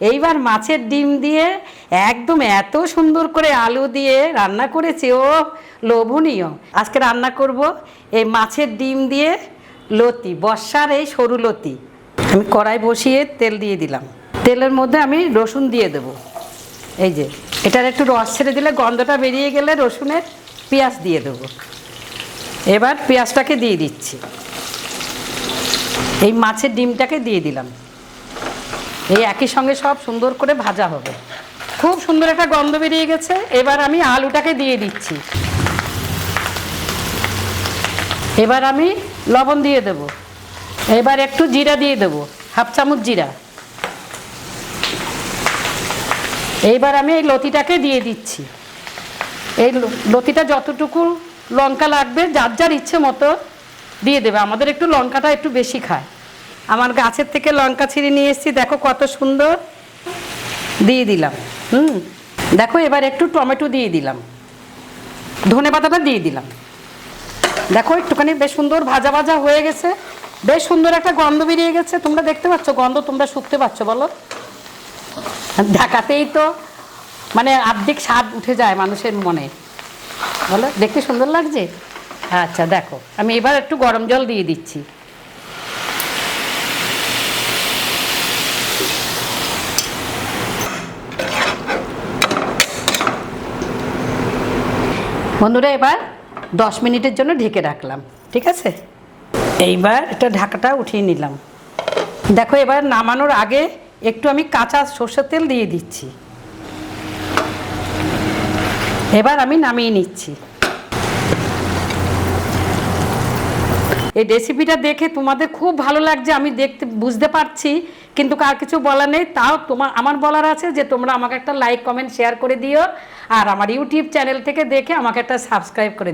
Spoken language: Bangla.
এইবার মাছের ডিম দিয়ে একদম এত সুন্দর করে আলু দিয়ে রান্না করেছি, ও লোভনীয়। আজকে রান্না করব এই মাছের ডিম দিয়ে লতি, বর্ষার এই সরু লতি। আমি কড়াই বসিয়ে তেল দিয়ে দিলাম, তেলের মধ্যে আমি রসুন দিয়ে দেব। এই যে এটার একটু রস ছেড়ে দিলে গন্ধটা বেরিয়ে গেলে রসুনের পেঁয়াজ দিয়ে দেবো। এবার পেঁয়াজটাকে দিয়ে দিচ্ছি, এই মাছের ডিমটাকে দিয়ে দিলাম। এই একই সঙ্গে সব সুন্দর করে ভাজা হবে। খুব সুন্দর একটা গন্ধ বেরিয়ে গেছে। এবার আমি আলুটাকে দিয়ে দিচ্ছি। এবার আমি লবণ দিয়ে দেব। এবার একটু জিরা দিয়ে দেব, হাফ চামচ জিরা। এইবার আমি এই লতিটাকে দিয়ে দিচ্ছি। এই লতিটা যতটুকু লঙ্কা লাগবে যার যার ইচ্ছে মতো দিয়ে দেবে। আমাদের একটু লঙ্কাটা একটু বেশি খায়। আমার গাছের থেকে লঙ্কা ছিঁড়ে নিয়ে এসেছি, দেখো কত সুন্দর। দিয়ে দিলাম। দেখো এবার একটু টমেটো দিয়ে দিলাম, ধনেপাতাটা দিয়ে দিলাম। দেখো একটুখানি বেশ সুন্দর ভাজা ভাজা হয়ে গেছে, বেশ সুন্দর একটা গন্ধ বেরিয়ে গেছে। তোমরা দেখতে পাচ্ছ গন্ধ, তোমরা শুকতে পাচ্ছ বলো? দেখাতেই তো মানে আর্ধেক স্বাদ উঠে যায় মানুষের মনে, বলো দেখতে সুন্দর লাগছে। আচ্ছা দেখো আমি এবার একটু গরম জল দিয়ে দিচ্ছি। বন্ধুরা এবার 10 মিনিটের জন্য ঢেকে রাখলাম, ঠিক আছে? এইবার এটা ঢাকাটা উঠিয়ে নিলাম। দেখো এবার নামানোর আগে একটু আমি কাঁচা সরষের তেল দিয়ে দিচ্ছি। এবার আমি নামিয়ে নিচ্ছি। এই রেসিপিটা দেখে তোমাদের খুব ভালো লাগছে, আমি দেখতে বুঝতে পারছি, কিন্তু কার কিছু বলার নেই। তাও আমার বলার আছে যে তোমরা আমাকে একটা লাইক কমেন্ট শেয়ার করে দিও, আর আমার ইউটিউব চ্যানেল থেকে দেখে আমাকে একটা সাবস্ক্রাইব করে দিও।